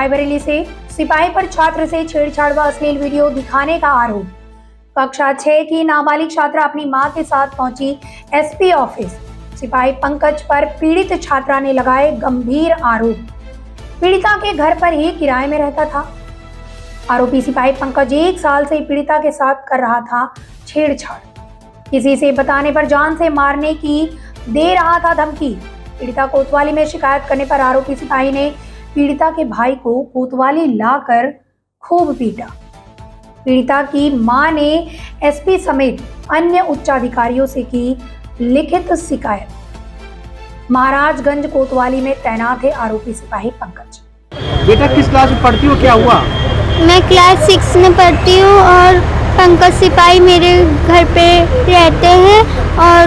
रायबरेली से सिपाही पर छात्र से छेड़छाड़ व अश्लील वीडियो दिखाने का आरोप। कक्षा 6 की नाबालिग छात्रा अपनी मां के साथ पहुंची एसपी ऑफिस। सिपाही पंकज पर पीड़ित छात्रा ने लगाए गंभीर आरोप। पीड़िता के घर पर ही किराए में रहता था। आरोपी सिपाही पंकज 1 साल से पीड़िता के साथ कर रहा था छेड़छाड़। किसी से बताने पर जान से मारने की दे रहा था धमकी। पीड़िता कोतवाली में शिकायत करने पर आरोपी सिपाही ने पीड़िता के भाई को कोतवाली लाकर खूब पीटा। पीड़िता की मां ने एसपी समेत अन्य उच्चाधिकारियों से की लिखित शिकायत। महाराजगंज कोतवाली में तैनात है आरोपी सिपाही पंकज। बेटा किस क्लास में पढ़ती हो, क्या हुआ? मैं क्लास 6 में पढ़ती हूँ और पंकज सिपाही मेरे घर पे रहते हैं और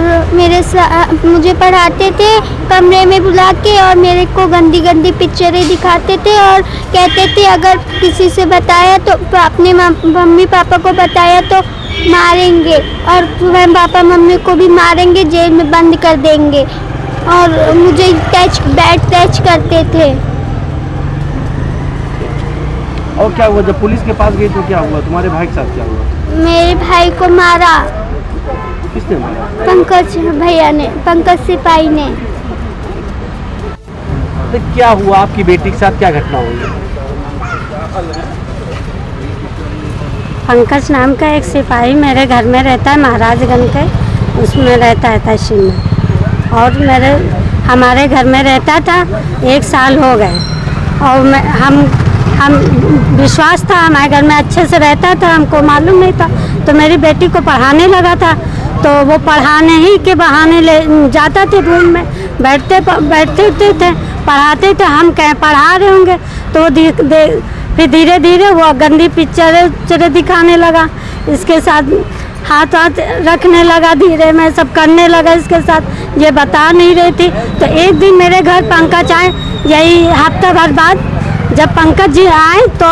मुझे पढ़ाते थे कमरे में बुला के, और मेरे को गंदी गंदी पिक्चरें दिखाते थे और कहते थे अगर किसी से बताया तो अपने मम्मी पापा को बताया तो मारेंगे, और वह पापा मम्मी को भी मारेंगे, जेल में बंद कर देंगे, और मुझे बैट टच करते थे। और क्या हुआ जब पुलिस के पास गई तो क्या हुआ? तुम्हारे भाई के साथ क्या हुआ? मेरे भाई को मारा। किसने मारा? पंकज भैया ने, पंकज सिपाही ने। तो क्या हुआ आपकी बेटी के साथ, क्या घटना हुई? पंकज नाम का एक सिपाही मेरे घर में रहता है, महाराजगंज के, उसमें रहता है तहसील में, और हमारे घर में रहता था 1 साल हो गए, और हम विश्वास था हमारे घर में अच्छे से रहता था, हमको मालूम नहीं था। तो मेरी बेटी को पढ़ाने लगा था, तो वो पढ़ाने ही के बहाने ले जाता थे, रूम में बैठते थे, पढ़ाते थे, हम कहीं पढ़ा रहे होंगे तो फिर धीरे धीरे वो गंदी पिक्चरें दिखाने लगा, इसके साथ हाथ रखने लगा, धीरे में सब करने लगा इसके साथ, ये बता नहीं रही थी। तो एक दिन मेरे घर पंकज आए, यही हफ्ता भर बाद जब पंकज जी आए तो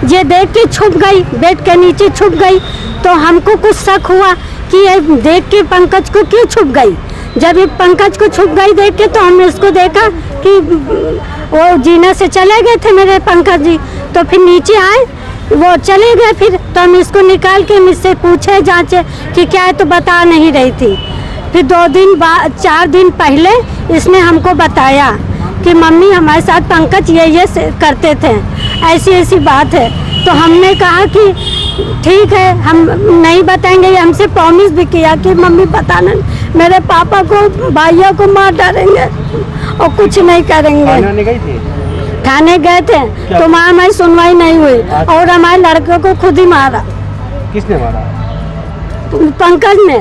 ये देख के छुप गई, बेड के नीचे छुप गई। तो हमको कुछ शक हुआ कि ये देख के पंकज को क्यों छुप गई। जब ये पंकज को छुप गई देख के, तो हमने उसको देखा कि वो जीना से चले गए थे मेरे पंकज जी, तो फिर नीचे आए, वो चले गए। फिर तो हम इसको निकाल के मुझसे पूछे, जांचे कि क्या है, तो बता नहीं रही थी। फिर 2 दिन बाद 4 दिन पहले इसने हमको बताया कि मम्मी हमारे साथ पंकज ये करते थे, ऐसी बात है। तो हमने कहा कि ठीक है, हम नहीं बताएंगे। ये हमसे प्रॉमिस भी किया कि मम्मी बताना, मेरे पापा को भाइयों को मार डालेंगे और कुछ नहीं करेंगे। थाने गए थे तो वहाँ हमारी सुनवाई नहीं हुई, और हमारे लड़के को खुद ही मारा। किसने मारा? पंकज ने।